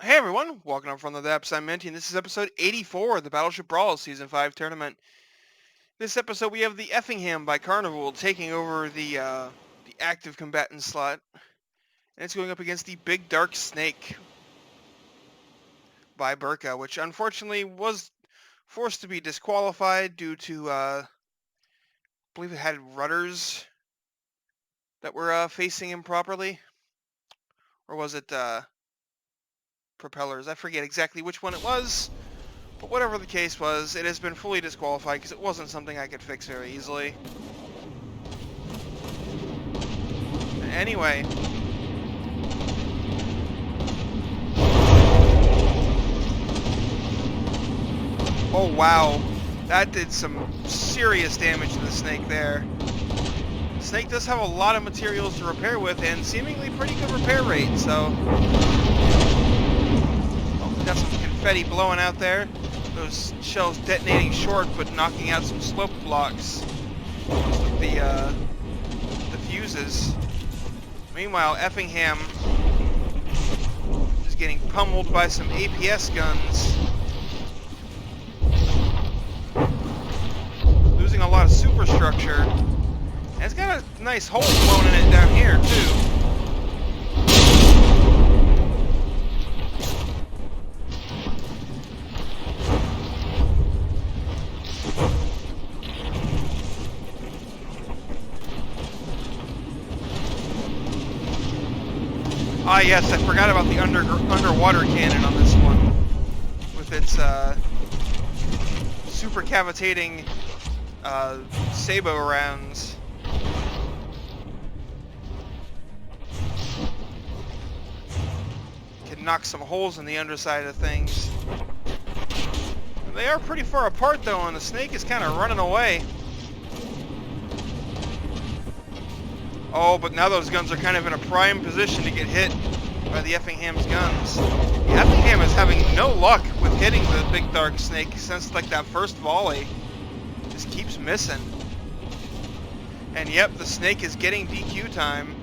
Hey everyone, welcome up from the depths. I'm Minty, and this is episode 84 of the Battleship Brawl Season 5 tournament. This episode we have the Effingham by Carnival taking over the active combatant slot, and it's going up against the Big Dark Snake by Burka, which unfortunately was forced to be disqualified due to, I believe it had rudders that were facing improperly, or was it propellers? I forget exactly which one it was. But whatever the case was, it has been fully disqualified because it wasn't something I could fix very easily. Anyway. Oh wow. That did some serious damage to the snake there. The snake does have a lot of materials to repair with and seemingly pretty good repair rate, so... Oh, got some confetti blowing out there. Those shells detonating short, but knocking out some slope blocks with the fuses. Meanwhile, Effingham is getting pummeled by some APS guns. Losing a lot of superstructure. And it's got a nice hole blown in it down here, too. Ah yes, I forgot about the underwater cannon on this one. With its super cavitating sabot rounds. Can knock some holes in the underside of things. They are pretty far apart though, and the snake is kind of running away. Oh, but now those guns are kind of in a prime position to get hit by the Effingham's guns. The Effingham is having no luck with hitting the Big Dark Snake since like that first volley. Just keeps missing. And yep, the snake is getting DQ time.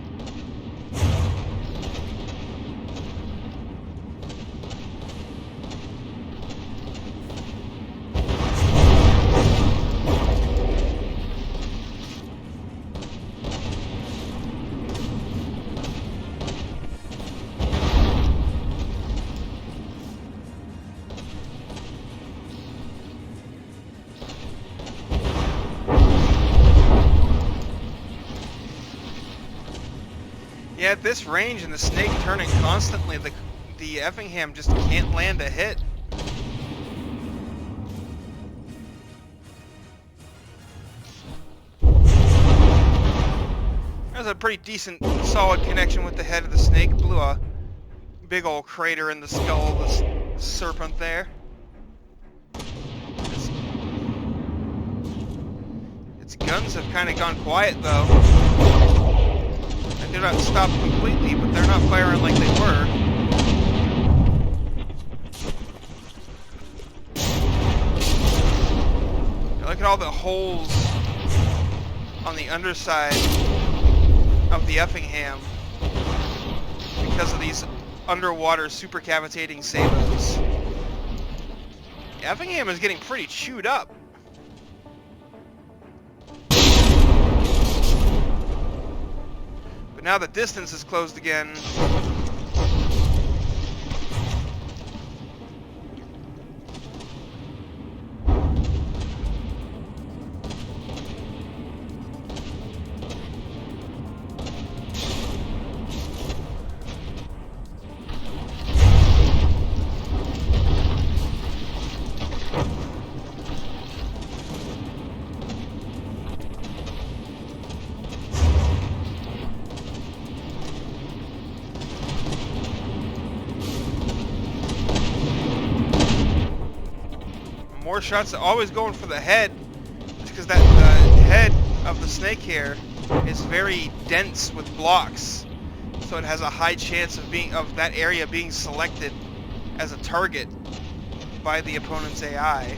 Yeah, at this range and the snake turning constantly, the Effingham just can't land a hit. There's a pretty decent, solid connection with the head of the snake. Blew a big old crater in the skull of the serpent there. Its guns have kind of gone quiet though. They're not stopped completely, but they're not firing like they were. Now look at all the holes on the underside of the Effingham because of these underwater supercavitating sabots. The Effingham is getting pretty chewed up. Now the distance is closed again. More shots, always going for the head, just because that head of the snake here is very dense with blocks, so it has a high chance of that area being selected as a target by the opponent's AI.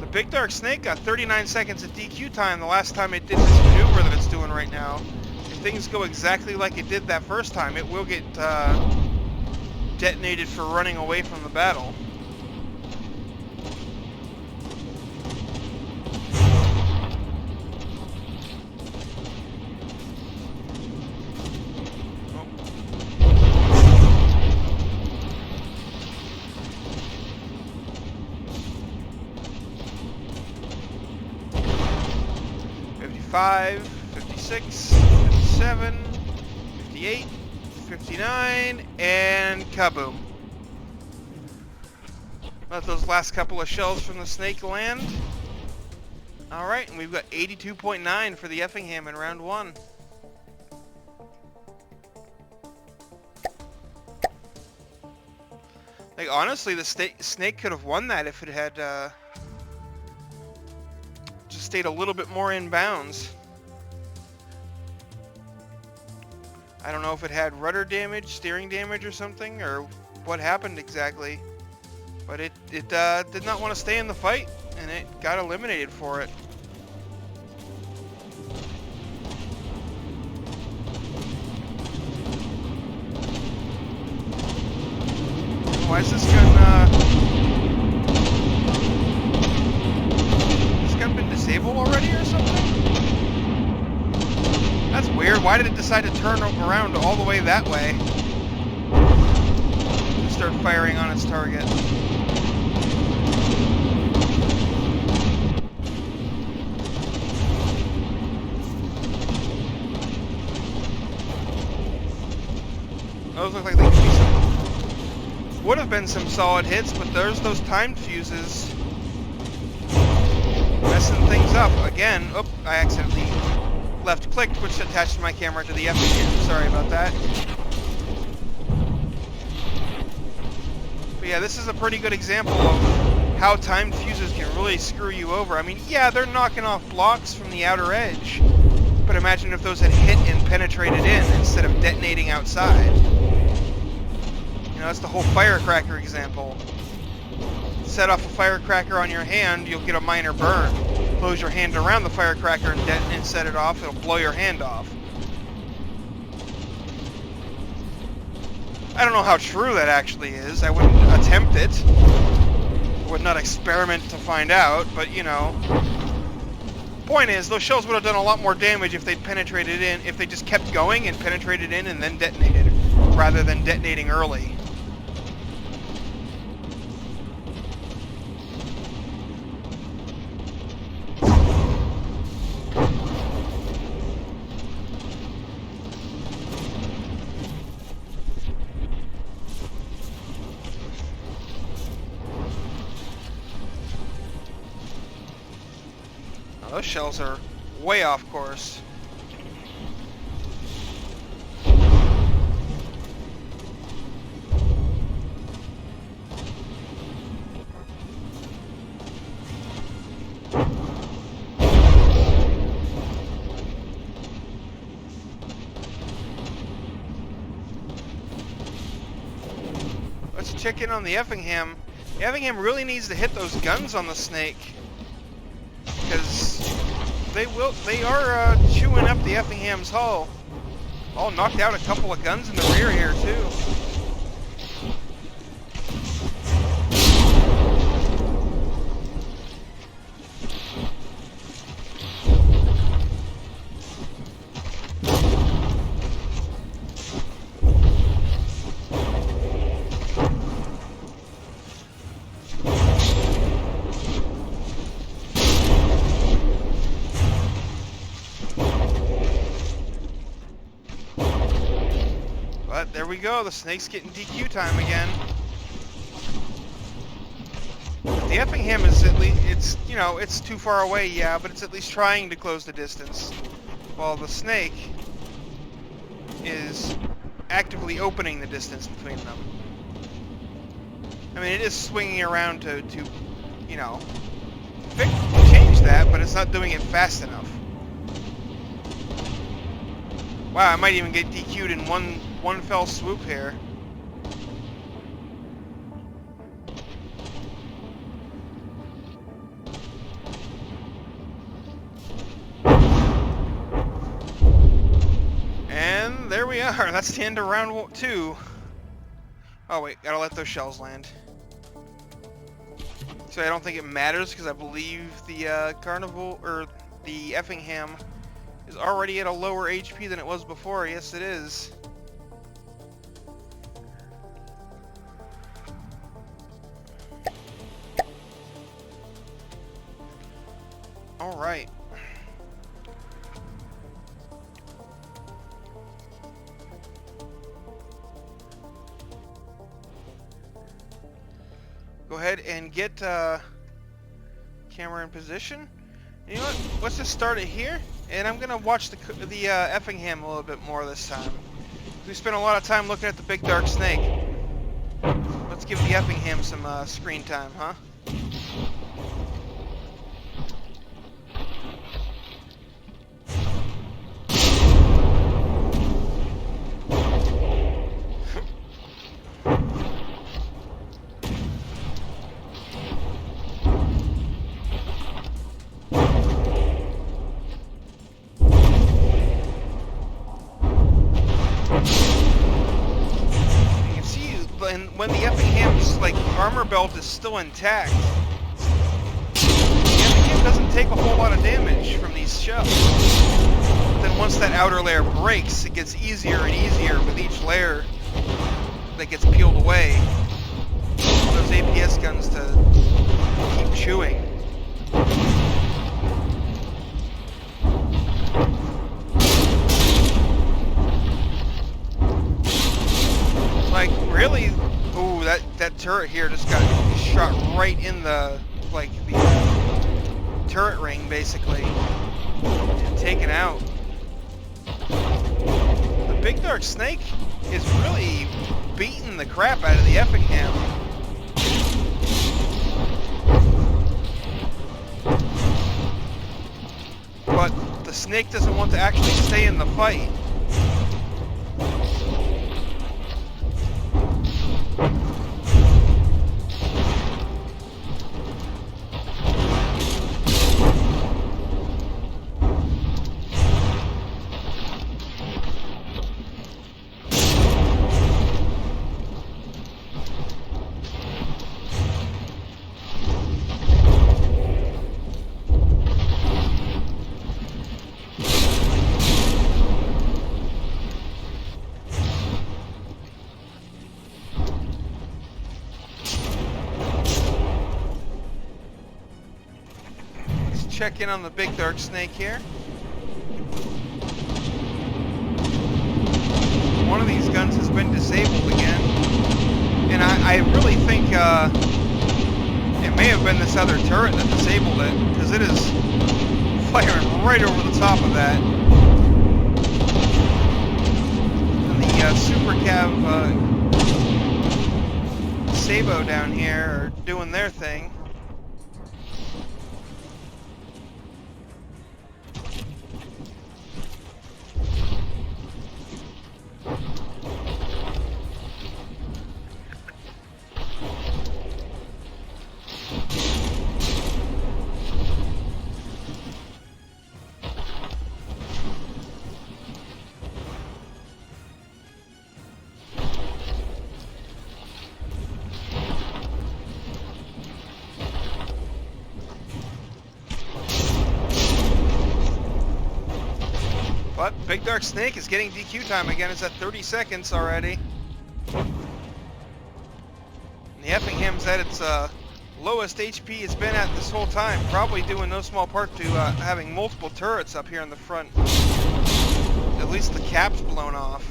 The Big Dark Snake got 39 seconds of DQ time the last time it did this maneuver that it's doing right now. If things go exactly like it did that first time, it will get detonated for running away from the battle. Oh. 56, 57, 58, 59, and kaboom. Let those last couple of shells from the Snake land. Alright, and we've got 82.9 for the Effingham in round 1. Like, honestly, the Snake could have won that if it had just stayed a little bit more in bounds. I don't know if it had rudder damage, steering damage or something, or what happened exactly. But it did not want to stay in the fight, and it got eliminated for it. Why is this gun been disabled already or something? That's weird. Why did it decide to turn around all the way that way? And start firing on its target. Those look like they could be would have been some solid hits, but there's those timed fuses messing things up again. Oh, I accidentally left clicked, which attached my camera to the Effingham. Sorry about that. But yeah, this is a pretty good example of how timed fuses can really screw you over. I mean, yeah, they're knocking off blocks from the outer edge, but imagine if those had hit and penetrated in instead of detonating outside. You know, that's the whole firecracker example. Set off a firecracker on your hand, you'll get a minor burn. Close your hand around the firecracker and set it off, it'll blow your hand off. I don't know how true that actually is. I wouldn't attempt it. I would not experiment to find out, but you know. Point is, those shells would have done a lot more damage if they'd penetrated in, if they just kept going and penetrated in and then detonated, rather than detonating early. Those shells are way off course. Let's check in on the Effingham. The Effingham really needs to hit those guns on the Snake, because they are chewing up the Effingham's hull. Oh, knocked out a couple of guns in the rear here too. But there we go, the Snake's getting DQ time again. The Effingham is at least, it's, you know, it's too far away, yeah, but it's at least trying to close the distance. While the Snake is actively opening the distance between them. I mean, it is swinging around to you know, change that, but it's not doing it fast enough. Wow, I might even get DQ'd in one fell swoop here. we are. That's the end of round 2. Oh wait, gotta let those shells land. So I don't think it matters because I believe the Carnival or the Effingham is already at a lower HP than it was before. Yes, it is. All right. Go ahead and get camera in position. You know what? Let's just start it here, and I'm gonna watch the Effingham a little bit more this time. We spent a lot of time looking at the big dark snake. Let's give the Effingham some screen time, huh? When the Effingham's armor belt is still intact, the Effingham doesn't take a whole lot of damage from these shells. But then once that outer layer breaks, it gets easier and easier with each layer that gets peeled away. Those APS guns to keep chewing. Really, ooh, that turret here just got shot right in the turret ring, basically, and taken out. The big dark snake is really beating the crap out of the Effingham. But the snake doesn't want to actually stay in the fight. Check in on the big dark snake here. One of these guns has been disabled again, and I really think it may have been this other turret that disabled it, because it is firing right over the top of that. And the Super Cav Sabo down here are doing their thing. But Big Dark Snake is getting DQ time again. It's at 30 seconds already. And the Effingham's at its lowest HP it's been at this whole time. Probably due in no small part to having multiple turrets up here in the front. At least the cap's blown off.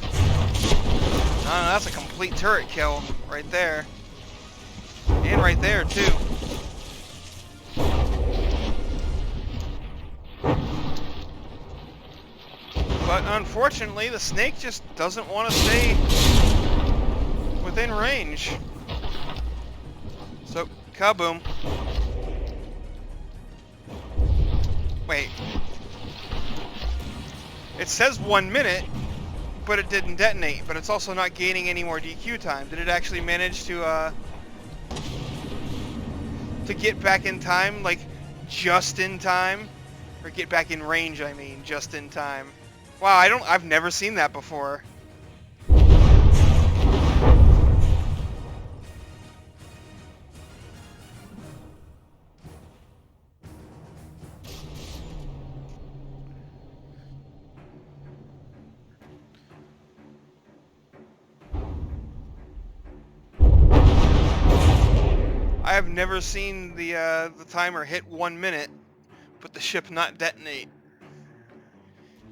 That's a complete turret kill right there. And right there too. But unfortunately, the snake just doesn't want to stay within range. So, kaboom. Wait. It says 1 minute, but it didn't detonate. But it's also not gaining any more DQ time. Did it actually manage to get back in time, like just in time? Or get back in range, I mean, just in time. Wow, I've never seen that before. I've never seen the timer hit 1 minute, but the ship not detonate.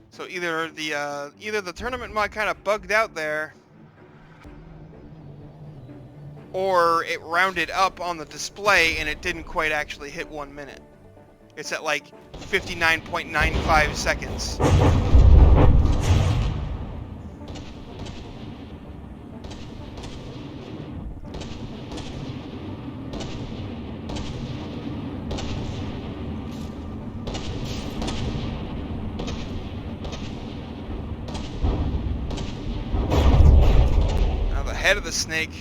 So either the tournament mod kind of bugged out there, or it rounded up on the display and it didn't quite actually hit 1 minute. It's at like 59.95 seconds. Now the head of the snake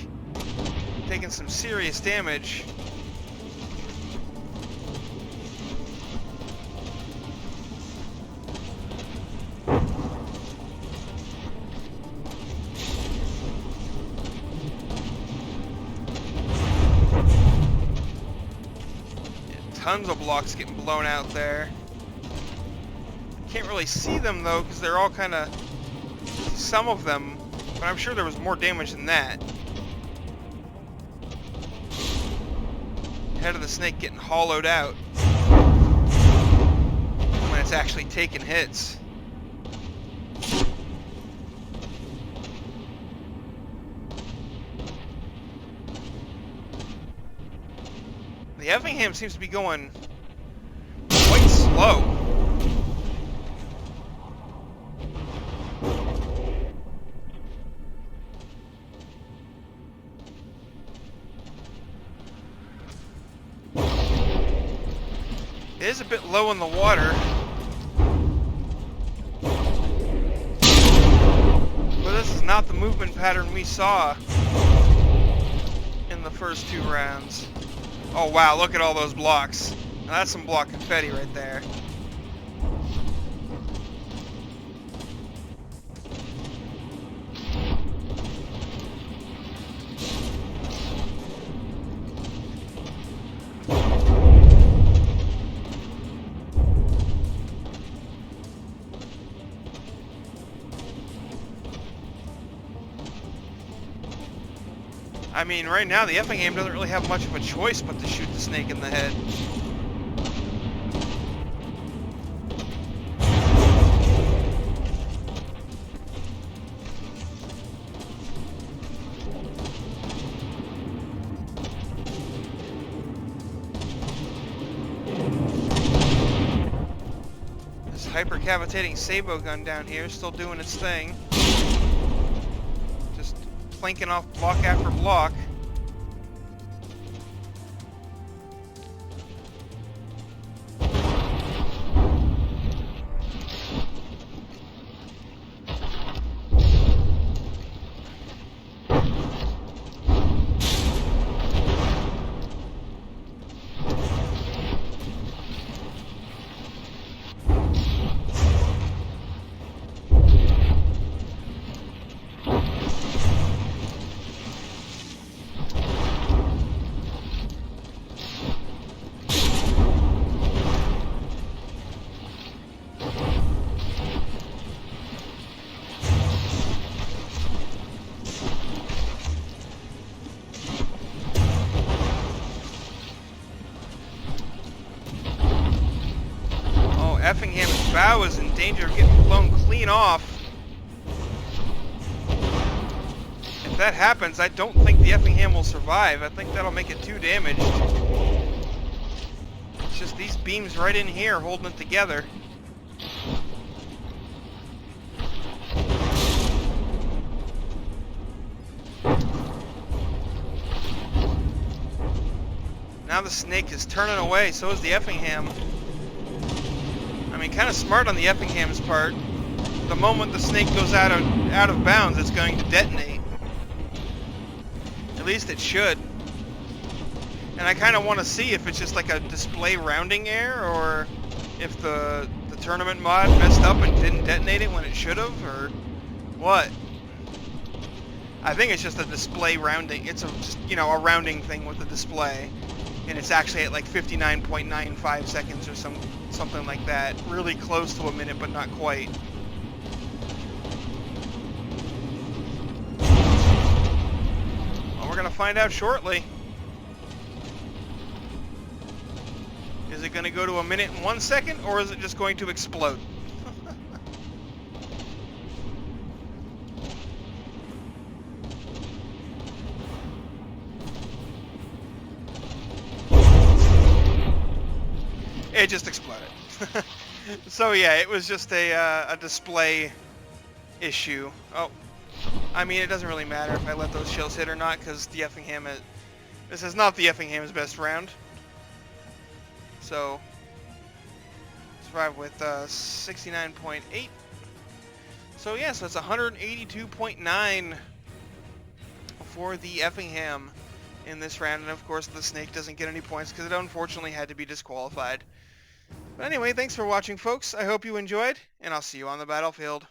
taking some serious damage. Tons of blocks getting blown out there. Can't really see them though because they're all kind of, some of them, but I'm sure there was more damage than that. Head of the snake getting hollowed out when it's actually taking hits. The Effingham seems to be going quite slow. It is a bit low in the water. But this is not the movement pattern we saw in the first 2 rounds. Oh wow, look at all those blocks. Now that's some block confetti right there. I mean, right now the Effingham doesn't really have much of a choice but to shoot the snake in the head. This hyper-cavitating Sabo gun down here is still doing its thing. Flanking off block after block. Effingham's bow is in danger of getting blown clean off. If that happens, I don't think the Effingham will survive. I think that'll make it too damaged. It's just these beams right in here holding it together. Now the snake is turning away, so is the Effingham. I mean, kind of smart on the Effingham's part. The moment the snake goes out of bounds, it's going to detonate. At least it should. And I kind of want to see if it's just like a display rounding error, or if the tournament mod messed up and didn't detonate it when it should have, or what. I think it's just a display rounding. It's just, you know, a rounding thing with the display. And it's actually at like 59.95 seconds or something like that. Really close to a minute, but not quite. Well, we're going to find out shortly. it going to go to 1 minute and 1 second, or is it just going to explode? It just exploded. So yeah, it was just a display issue. Oh, I mean, it doesn't really matter if I let those shells hit or not, because the Effingham, this is not the Effingham's best round. So, survived with 69.8. So yeah, so it's 182.9 for the Effingham in this round, and of course the Snake doesn't get any points because it unfortunately had to be disqualified. But anyway, thanks for watching, folks. I hope you enjoyed, and I'll see you on the battlefield.